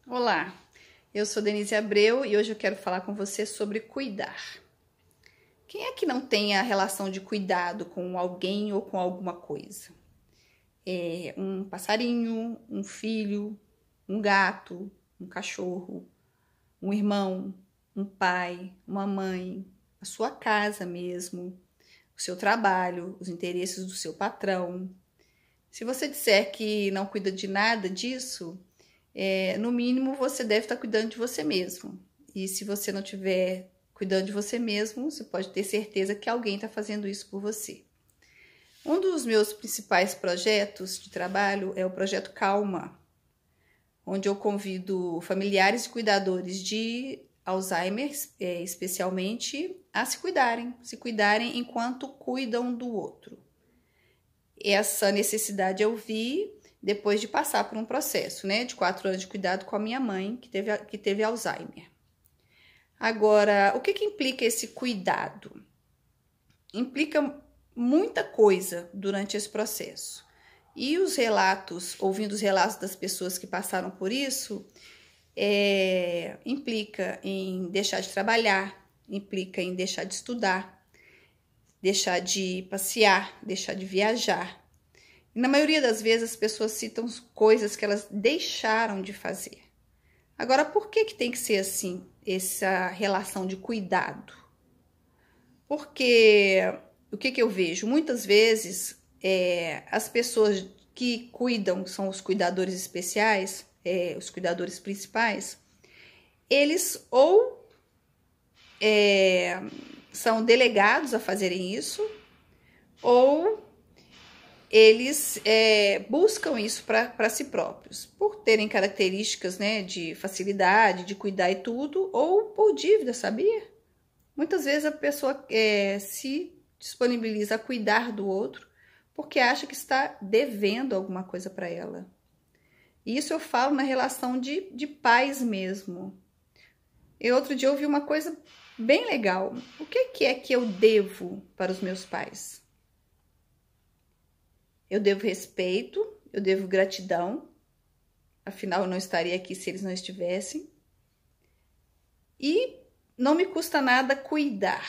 Olá, eu sou Denise Abreu e hoje eu quero falar com você sobre cuidar. Quem é que não tem a relação de cuidado com alguém ou com alguma coisa? É um passarinho, um filho, um gato, um cachorro, um irmão, um pai, uma mãe, a sua casa mesmo, o seu trabalho, os interesses do seu patrão. Se você disser que não cuida de nada disso, no mínimo você deve estar cuidando de você mesmo. E se você não estiver cuidando de você mesmo, você pode ter certeza que alguém está fazendo isso por você. Um dos meus principais projetos de trabalho é o projeto Calma, onde eu convido familiares e cuidadores de Alzheimer, especialmente, a se cuidarem enquanto cuidam do outro. Essa necessidade eu vi depois de passar por um processo, né, de 4 anos de cuidado com a minha mãe, que teve Alzheimer. Agora, o que implica esse cuidado? Implica muita coisa durante esse processo. E os relatos, ouvindo os relatos das pessoas que passaram por isso, implica em deixar de trabalhar, implica em deixar de estudar, deixar de passear, deixar de viajar. E na maioria das vezes as pessoas citam coisas que elas deixaram de fazer. Agora, por que tem que ser assim, essa relação de cuidado? Porque o que eu vejo? Muitas vezes as pessoas que cuidam, são os cuidadores especiais, os cuidadores principais, eles ou são delegados a fazerem isso, ou eles buscam isso para si próprios, por terem características, né, de facilidade, de cuidar e tudo, ou por dívida, sabia? Muitas vezes a pessoa se disponibiliza a cuidar do outro porque acha que está devendo alguma coisa para ela. E isso eu falo na relação de pais mesmo. E outro dia eu ouvi uma coisa bem legal. O que é que eu devo para os meus pais? Eu devo respeito, eu devo gratidão, afinal eu não estaria aqui se eles não estivessem. E não me custa nada cuidar,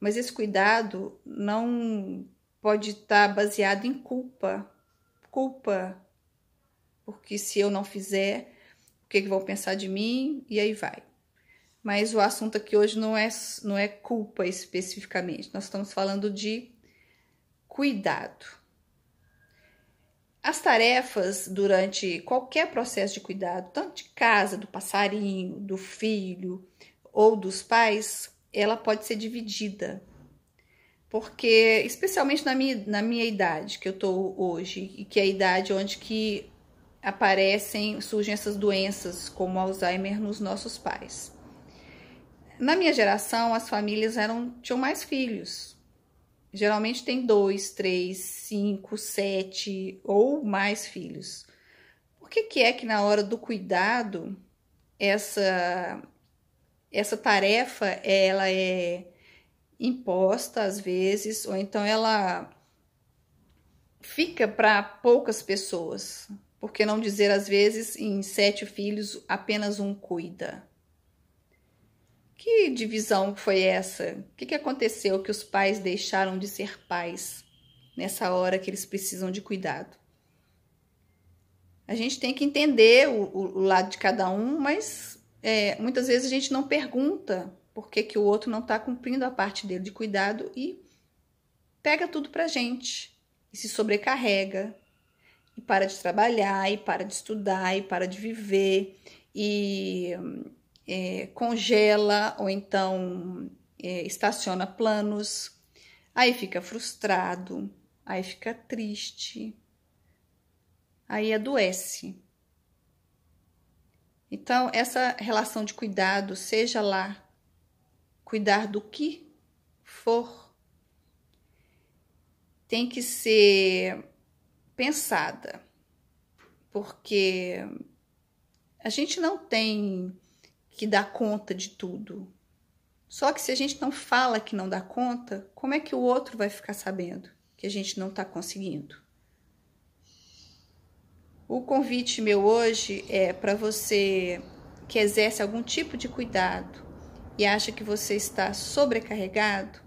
mas esse cuidado não pode estar baseado em culpa, porque se eu não fizer, o que vão pensar de mim? E aí vai. Mas o assunto aqui hoje não é culpa especificamente, nós estamos falando de cuidado. As tarefas durante qualquer processo de cuidado, tanto de casa, do passarinho, do filho ou dos pais, ela pode ser dividida. Porque, especialmente na minha idade, que eu tô hoje, e que é a idade onde que surgem essas doenças como Alzheimer nos nossos pais. Na minha geração, as famílias tinham mais filhos. Geralmente tem 2, 3, 5, 7 ou mais filhos. Por que é que na hora do cuidado, essa tarefa ela é imposta às vezes, ou então ela fica para poucas pessoas? Por que não dizer às vezes em 7 filhos apenas um cuida? Que divisão foi essa? O que aconteceu que os pais deixaram de ser pais nessa hora que eles precisam de cuidado? A gente tem que entender o lado de cada um, mas muitas vezes a gente não pergunta por que o outro não está cumprindo a parte dele de cuidado e pega tudo pra gente e se sobrecarrega e para de trabalhar, e para de estudar, e para de viver, e congela ou então estaciona planos, aí fica frustrado, aí fica triste, aí adoece. Então, essa relação de cuidado, seja lá cuidar do que for, tem que ser pensada, porque a gente não tem que dar conta de tudo. Só que se a gente não fala que não dá conta, como é que o outro vai ficar sabendo que a gente não está conseguindo? O convite meu hoje é para você que exerce algum tipo de cuidado e acha que você está sobrecarregado,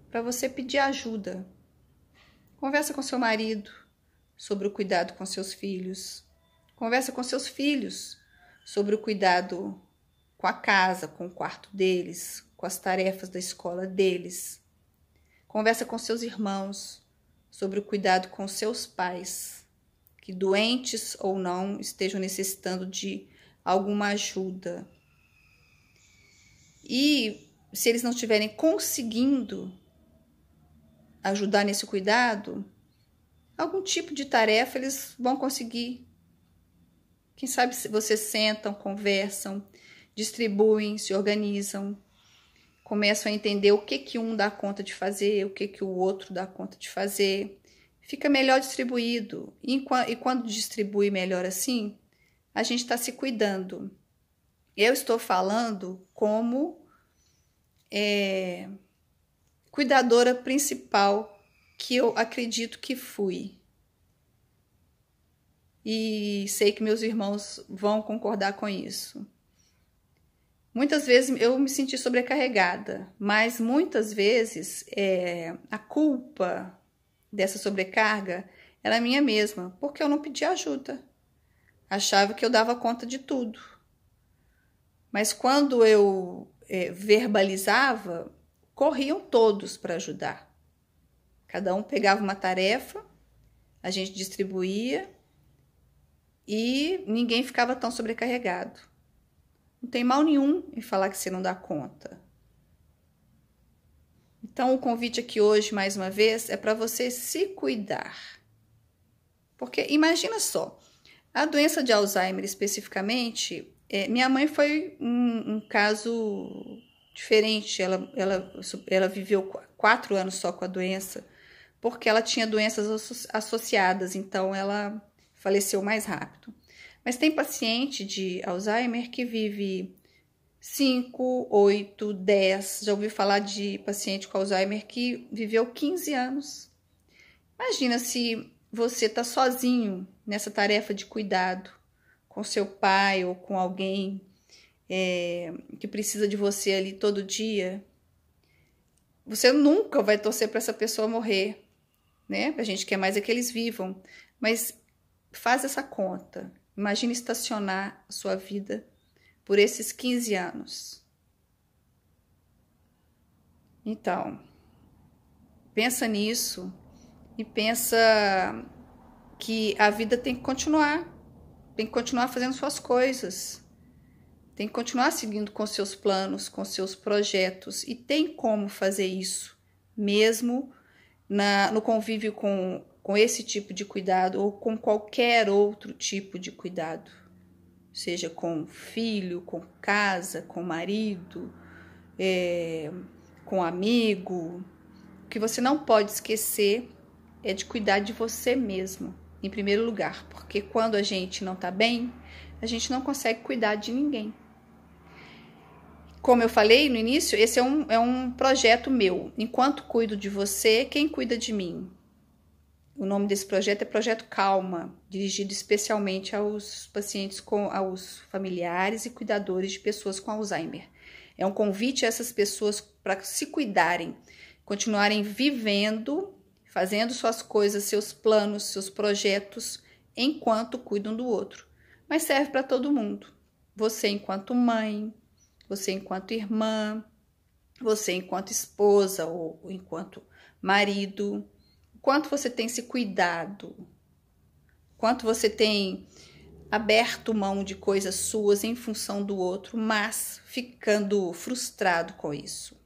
para você pedir ajuda. Conversa com seu marido sobre o cuidado com seus filhos. Conversa com seus filhos sobre o cuidado com a casa, com o quarto deles, com as tarefas da escola deles. Conversa com seus irmãos sobre o cuidado com seus pais, que doentes ou não estejam necessitando de alguma ajuda. E se eles não estiverem conseguindo ajudar nesse cuidado, algum tipo de tarefa eles vão conseguir. Quem sabe vocês sentam, conversam, distribuem, se organizam, começam a entender o que um dá conta de fazer, o que o outro dá conta de fazer. Fica melhor distribuído. E quando distribui melhor assim, a gente está se cuidando. Eu estou falando como cuidadora principal que eu acredito que fui. E sei que meus irmãos vão concordar com isso. Muitas vezes eu me senti sobrecarregada, mas muitas vezes a culpa dessa sobrecarga era minha mesma, porque eu não pedi ajuda. Achava que eu dava conta de tudo. Mas quando eu verbalizava, corriam todos para ajudar. Cada um pegava uma tarefa, a gente distribuía e ninguém ficava tão sobrecarregado. Não tem mal nenhum em falar que você não dá conta. Então, o convite aqui hoje, mais uma vez, é para você se cuidar. Porque imagina só, a doença de Alzheimer especificamente, minha mãe foi um caso diferente. Ela viveu 4 anos só com a doença, porque ela tinha doenças associadas, então ela faleceu mais rápido. Mas tem paciente de Alzheimer que vive 5, 8, 10. Já ouvi falar de paciente com Alzheimer que viveu 15 anos. Imagina se você está sozinho nessa tarefa de cuidado com seu pai ou com alguém que precisa de você ali todo dia. Você nunca vai torcer para essa pessoa morrer, né? A gente quer mais que eles vivam, mas faz essa conta. Imagina estacionar a sua vida por esses 15 anos. Então, pensa nisso e pensa que a vida tem que continuar fazendo suas coisas, tem que continuar seguindo com seus planos, com seus projetos, e tem como fazer isso, mesmo no convívio com esse tipo de cuidado ou com qualquer outro tipo de cuidado, seja com filho, com casa, com marido, com amigo. O que você não pode esquecer é de cuidar de você mesmo, em primeiro lugar, porque quando a gente não tá bem, a gente não consegue cuidar de ninguém. Como eu falei no início, esse é um projeto meu. Enquanto cuido de você, quem cuida de mim? O nome desse projeto é Projeto Calma, dirigido especialmente aos pacientes, aos familiares e cuidadores de pessoas com Alzheimer. É um convite a essas pessoas para se cuidarem, continuarem vivendo, fazendo suas coisas, seus planos, seus projetos, enquanto cuidam do outro. Mas serve para todo mundo. Você enquanto mãe, você enquanto irmã, você enquanto esposa ou enquanto marido. Quanto você tem se cuidado, quanto você tem aberto mão de coisas suas em função do outro, mas ficando frustrado com isso.